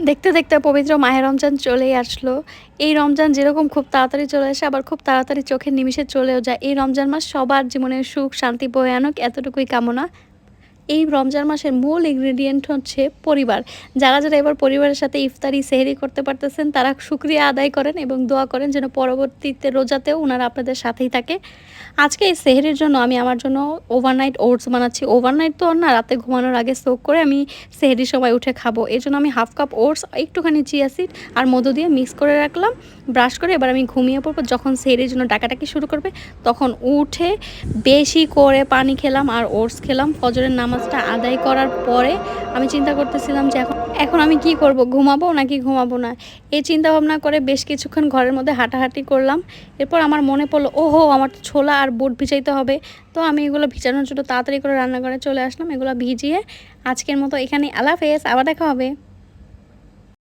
দেখতে, দেখতে পবিত্র মাহে রমজান চলেই আসলো। এই রমজান যেরকম খুব তাড়াতাড়ি চলে আসে আবার খুব তাড়াতাড়ি চোখের নিমিষে চলেও যায়। এই রমজান মাস সবার জীবনে সুখ শান্তি বয়ে আনুক এতটুকুই কামনা। এই রমজান মাসের মূল ইনগ্রেডিয়েন্ট হচ্ছে পরিবার। যারা, যারা এবার পরিবারের সাথে ইফতারি, সেহরি করতে পারতেছেন তারা শুকরিয়া আদায় করেন এবং দোয়া করেন যেন পরবর্তীতে রোজাতেও উনারা আপনাদের সাথেই থাকে। আজকে এই সেহরির জন্য আমি আমার জন্য ওভারনাইট ওটস বানাচ্ছি। ওভারনাইট তো আর না, রাতে ঘুমানোর আগে সোক করে আমি সেহরির সময় উঠে খাবো। এজন্য আমি 1/2 কাপ ওটস, একটুখানি চিয়া সিড আর মধু দিয়ে মিক্স করে রাখলাম। ব্রাশ করে এবার আমি ঘুমিয়ে পড়বো। যখন সেহরির জন্য ডাকাডাকি শুরু করবে তখন উঠে বেশি করে পানি খেলাম আর ওটস খেলাম। ফজরের নামাজটা আদায় করার পরে আমি চিন্তা করতেছিলাম যে এখন আমি কি করব? ঘুমাবো নাকি ঘুমাবো না? এই চিন্তা ভাবনা করে বেশ কিছুক্ষণ ঘরের মধ্যে হাঁটাহাঁটি করলাম। এরপর আমার মনে পড়লো, ওহো! আমার তো ছোলা আর বুট ভিজাইতে হবে। তো আমি এগুলো ভিজানোর জন্য তাড়াতাড়ি করে রান্নাঘরে চলে আসলাম। এগুলো ভিজিয়ে আজকের মতো এখানেই আল্লাহ হাফেজ। আবার দেখা হবে।